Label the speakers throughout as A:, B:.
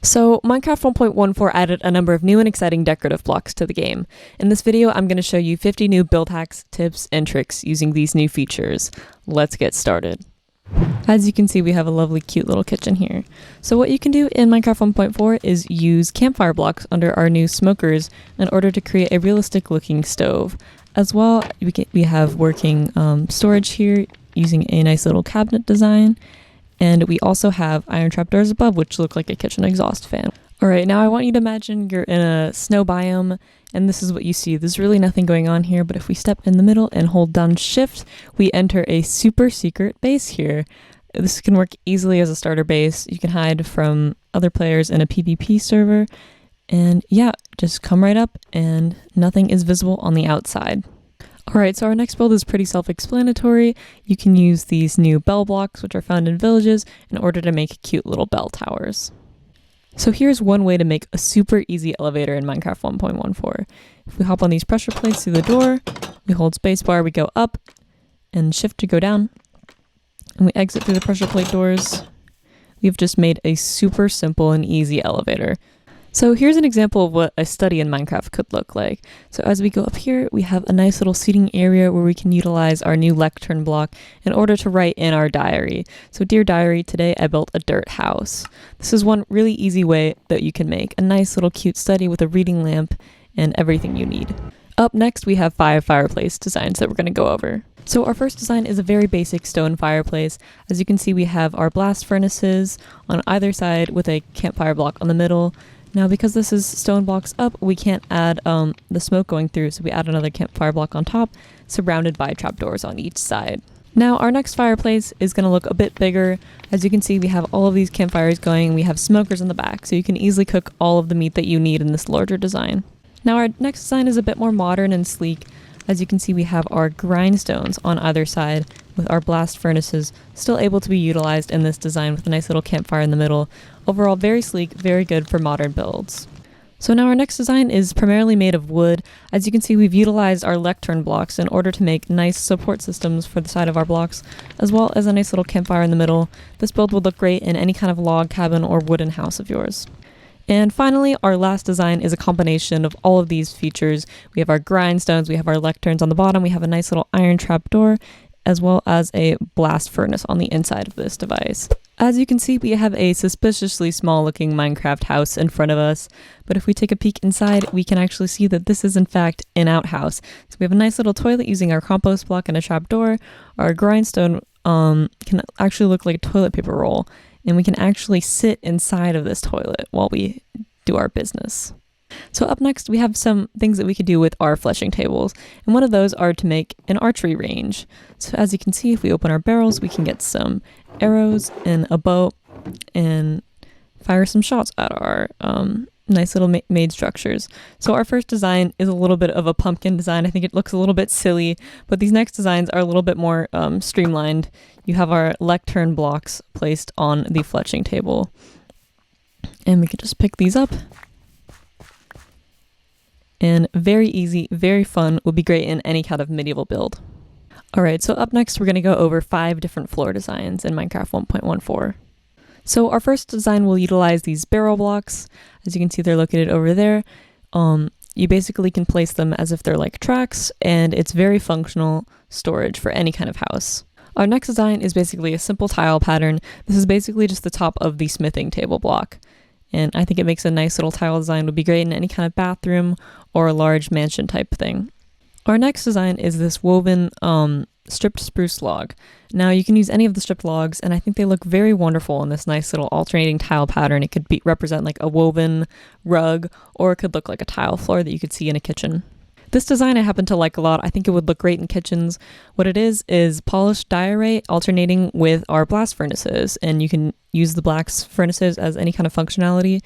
A: So, Minecraft 1.14 added a number of new and exciting decorative blocks to the game. In this video, I'm going to show you 50 new build hacks, tips, and tricks using these new features. Let's get started. As you can see, we have a lovely cute little kitchen here. So what you can do in Minecraft 1.4 is use campfire blocks under our new smokers in order to create a realistic looking stove. As well, we have working storage here using a nice little cabinet design. And we also have iron trapdoors above, which look like a kitchen exhaust fan. Alright, now I want you to imagine you're in a snow biome, and this is what you see. There's really nothing going on here, but if we step in the middle and hold down shift, we enter a super secret base here. This can work easily as a starter base. You can hide from other players in a PvP server, and yeah, just come right up and nothing is visible on the outside. Alright, so our next build is pretty self-explanatory. You can use these new bell blocks, which are found in villages, in order to make cute little bell towers. So here's one way to make a super easy elevator in Minecraft 1.14. If we hop on these pressure plates through the door, we hold spacebar, we go up, and shift to go down, and we exit through the pressure plate doors. We've just made a super simple and easy elevator. So here's an example of what a study in Minecraft could look like. So as we go up here, we have a nice little seating area where we can utilize our new lectern block in order to write in our diary. So dear diary, today I built a dirt house. This is one really easy way that you can make a nice little cute study with a reading lamp and everything you need. Up next, we have 5 fireplace designs that we're going to go over. So our first design is a very basic stone fireplace. As you can see, we have our blast furnaces on either side with a campfire block on the middle. Now, because this is stone blocks up, we can't add the smoke going through, so we add another campfire block on top, surrounded by trapdoors on each side. Now, our next fireplace is going to look a bit bigger. As you can see, we have all of these campfires going. We have smokers in the back, so you can easily cook all of the meat that you need in this larger design. Now, our next design is a bit more modern and sleek. As you can see, we have our grindstones on either side, with our blast furnaces still able to be utilized in this design with a nice little campfire in the middle. Overall, very sleek, very good for modern builds. So now our next design is primarily made of wood. As you can see, we've utilized our lectern blocks in order to make nice support systems for the side of our blocks, as well as a nice little campfire in the middle. This build would look great in any kind of log cabin or wooden house of yours. And finally, our last design is a combination of all of these features. We have our grindstones, we have our lecterns on the bottom, we have a nice little iron trapdoor, as well as a blast furnace on the inside of this device. As you can see, we have a suspiciously small looking Minecraft house in front of us, but if we take a peek inside, we can actually see that this is in fact an outhouse. So we have a nice little toilet using our compost block and a trapdoor. Our grindstone can actually look like a toilet paper roll, and we can actually sit inside of this toilet while we do our business. So up next, we have some things that we could do with our fletching tables, and one of those are to make an archery range. So as you can see, if we open our barrels, we can get some arrows and a bow and fire some shots at our nice little made structures. So our first design is a little bit of a pumpkin design. I think it looks a little bit silly, but these next designs are a little bit more streamlined. You have our lectern blocks placed on the fletching table, and we can just pick these up. And very easy, very fun, would be great in any kind of medieval build. Alright, so up next we're going to go over 5 different floor designs in Minecraft 1.14. So our first design will utilize these barrel blocks. As you can see, they're located over there. You basically can place them as if they're like tracks, and it's very functional storage for any kind of house. Our next design is basically a simple tile pattern. This is basically just the top of the smithing table block. And I think it makes a nice little tile design, would be great in any kind of bathroom or a large mansion type thing. Our next design is this woven stripped spruce log. Now you can use any of the stripped logs, and I think they look very wonderful in this nice little alternating tile pattern. It could represent like a woven rug, or it could look like a tile floor that you could see in a kitchen. This design I happen to like a lot. I think it would look great in kitchens. What it is polished diorite alternating with our blast furnaces, and you can use the blast furnaces as any kind of functionality,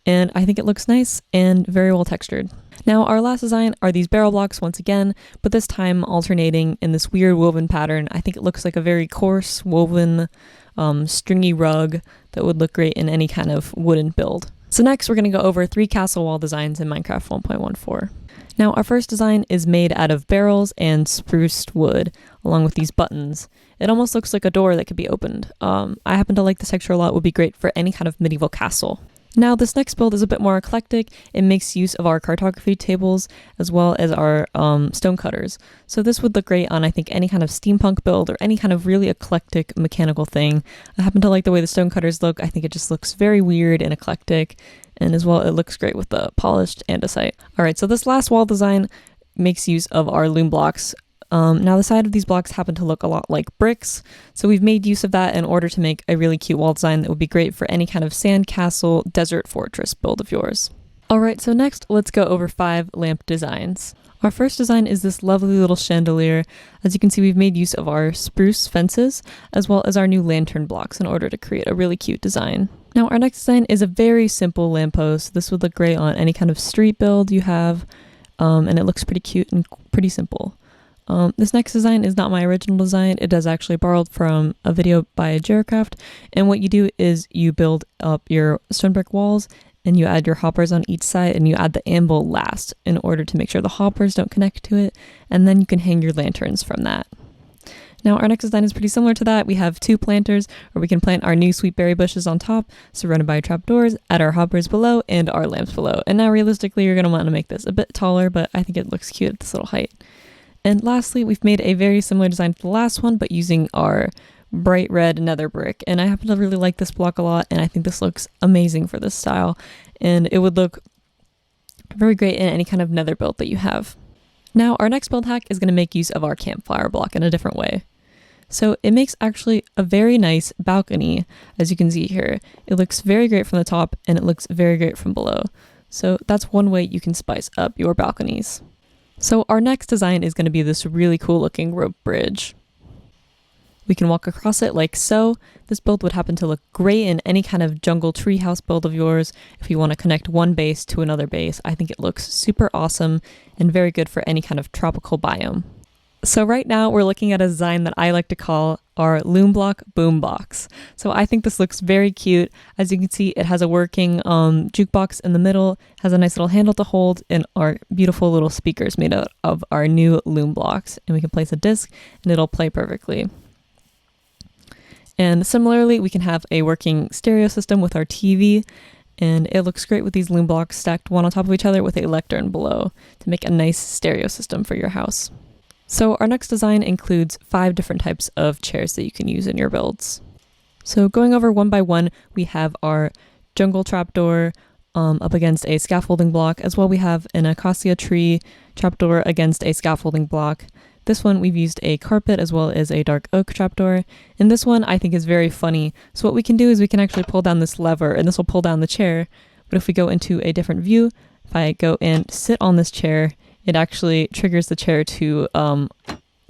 A: and I think it looks nice and very well textured. Now our last design are these barrel blocks once again, but this time alternating in this weird woven pattern. I think it looks like a very coarse woven stringy rug that would look great in any kind of wooden build. So next we're going to go over 3 castle wall designs in Minecraft 1.14. Now our first design is made out of barrels and spruced wood, along with these buttons. It almost looks like a door that could be opened. I happen to like this texture a lot, would be great for any kind of medieval castle. Now this next build is a bit more eclectic. It makes use of our cartography tables as well as our stonecutters. So this would look great on, I think, any kind of steampunk build or any kind of really eclectic mechanical thing. I happen to like the way the stonecutters look. I think it just looks very weird and eclectic, and as well it looks great with the polished andesite. Alright, so this last wall design makes use of our loom blocks. Now the side of these blocks happen to look a lot like bricks, so we've made use of that in order to make a really cute wall design that would be great for any kind of sand castle, desert fortress build of yours. Alright, so next let's go over 5 lamp designs. Our first design is this lovely little chandelier. As you can see, we've made use of our spruce fences as well as our new lantern blocks in order to create a really cute design. Now our next design is a very simple lamppost. This would look great on any kind of street build you have, and it looks pretty cute and pretty simple. This next design is not my original design. It is actually borrowed from a video by Jacuzzi, and what you do is you build up your stone brick walls and you add your hoppers on each side and you add the anvil last in order to make sure the hoppers don't connect to it, and then you can hang your lanterns from that. Now our next design is pretty similar to that. We have 2 planters where we can plant our new sweet berry bushes on top, surrounded by trapdoors, add our hoppers below and our lamps below. And now realistically you're going to want to make this a bit taller, but I think it looks cute at this little height. And lastly, we've made a very similar design to the last one, but using our bright red nether brick. And I happen to really like this block a lot, and I think this looks amazing for this style. And it would look very great in any kind of nether build that you have. Now, our next build hack is going to make use of our campfire block in a different way. So it makes actually a very nice balcony, as you can see here. It looks very great from the top, and it looks very great from below. So that's one way you can spice up your balconies. So our next design is going to be this really cool looking rope bridge. We can walk across it like so. This build would happen to look great in any kind of jungle treehouse build of yours. If you want to connect one base to another base, I think it looks super awesome and very good for any kind of tropical biome. So right now we're looking at a design that I like to call our loom block boombox. So I think this looks very cute. As you can see, it has a working jukebox in the middle, has a nice little handle to hold, and our beautiful little speakers made out of our new loom blocks. And we can place a disc and it'll play perfectly. And similarly, we can have a working stereo system with our TV, and it looks great with these loom blocks stacked one on top of each other with a lectern below to make a nice stereo system for your house. So our next design includes 5 different types of chairs that you can use in your builds. So going over one by one, we have our jungle trapdoor up against a scaffolding block. As well, we have an acacia tree trapdoor against a scaffolding block. This one we've used a carpet as well as a dark oak trapdoor. And this one I think is very funny. So what we can do is we can actually pull down this lever and this will pull down the chair. But if we go into a different view, if I go and sit on this chair, it actually triggers the chair to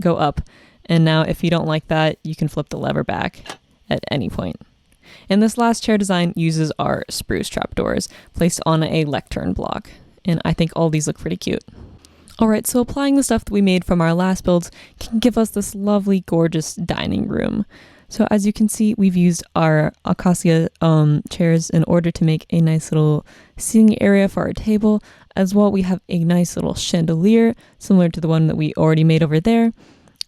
A: go up. And now if you don't like that, you can flip the lever back at any point. And this last chair design uses our spruce trapdoors placed on a lectern block. And I think all these look pretty cute. Alright, so applying the stuff that we made from our last builds can give us this lovely, gorgeous dining room. So as you can see, we've used our acacia chairs in order to make a nice little seating area for our table. As well, we have a nice little chandelier, similar to the one that we already made over there.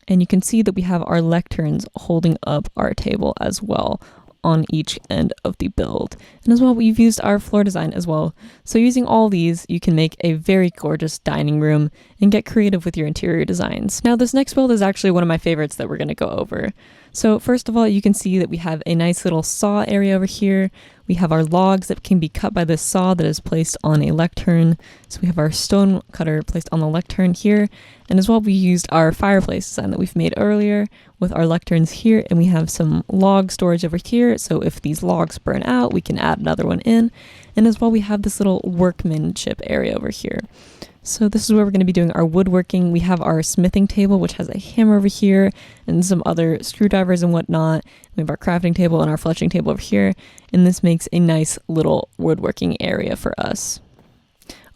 A: And you can see that we have our lecterns holding up our table as well on each end of the build. And as well, we've used our floor design as well. So using all these, you can make a very gorgeous dining room and get creative with your interior designs. Now, this next build is actually one of my favorites that we're going to go over. So first of all, you can see that we have a nice little saw area over here. We have our logs that can be cut by this saw that is placed on a lectern. So we have our stone cutter placed on the lectern here. And as well, we used our fireplace design that we've made earlier with our lecterns here. And we have some log storage over here. So if these logs burn out, we can add another one in. And as well, we have this little workmanship area over here. So this is where we're going to be doing our woodworking. We have our smithing table, which has a hammer over here and some other screwdrivers and whatnot. We have our crafting table and our fletching table over here. And this makes a nice little woodworking area for us.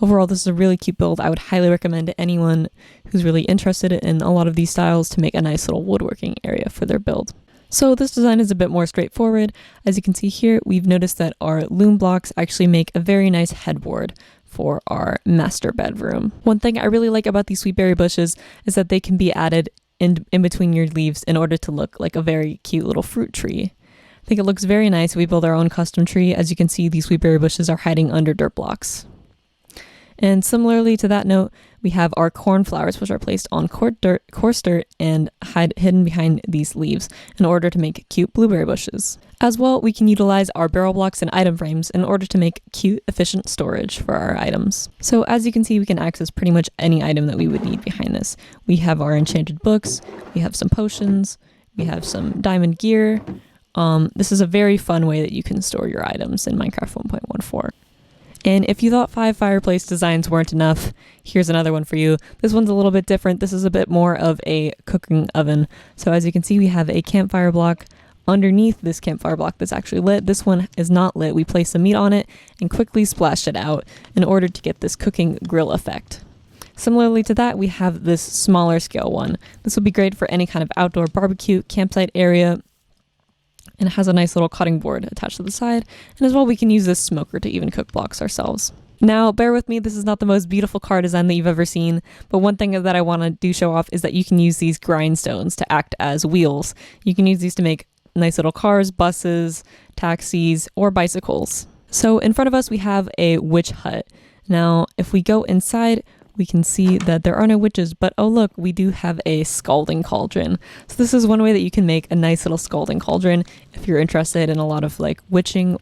A: Overall, this is a really cute build. I would highly recommend to anyone who's really interested in a lot of these styles to make a nice little woodworking area for their build. So this design is a bit more straightforward. As you can see here, we've noticed that our loom blocks actually make a very nice headboard for our master bedroom. One thing I really like about these sweet berry bushes is that they can be added in between your leaves in order to look like a very cute little fruit tree. I think it looks very nice. We build our own custom tree. As you can see, these sweetberry bushes are hiding under dirt blocks. And similarly to that note, we have our cornflowers, which are placed on coarse dirt and hidden behind these leaves in order to make cute blueberry bushes. As well, we can utilize our barrel blocks and item frames in order to make cute, efficient storage for our items. So as you can see, we can access pretty much any item that we would need behind this. We have our enchanted books, we have some potions, we have some diamond gear. This is a very fun way that you can store your items in Minecraft 1.14. And if you thought 5 fireplace designs weren't enough, here's another one for you. This one's a little bit different. This is a bit more of a cooking oven. So as you can see, we have a campfire block underneath this campfire block that's actually lit. This one is not lit. We place the meat on it and quickly splash it out in order to get this cooking grill effect. Similarly to that, we have this smaller scale one. This would be great for any kind of outdoor barbecue, campsite area, and it has a nice little cutting board attached to the side. And as well, we can use this smoker to even cook blocks ourselves. Now, bear with me, this is not the most beautiful car design that you've ever seen, but one thing that I want to show off is that you can use these grindstones to act as wheels. You can use these to make nice little cars, buses, taxis, or bicycles. So in front of us, we have a witch hut. Now, if we go inside, we can see that there are no witches, but oh look, we do have a scalding cauldron. So this is one way that you can make a nice little scalding cauldron if you're interested in a lot of like witching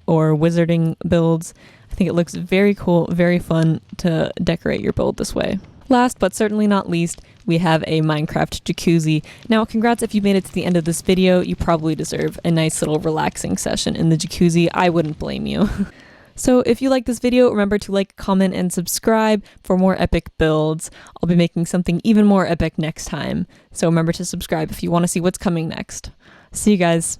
A: or wizarding builds. I think it looks very cool, very fun to decorate your build this way. Last but certainly not least, we have a Minecraft jacuzzi. Now, congrats if you made it to the end of this video. You probably deserve a nice little relaxing session in the jacuzzi. I wouldn't blame you. So if you like this video, remember to like, comment, and subscribe for more epic builds. I'll be making something even more epic next time. So remember to subscribe if you want to see what's coming next. See you guys.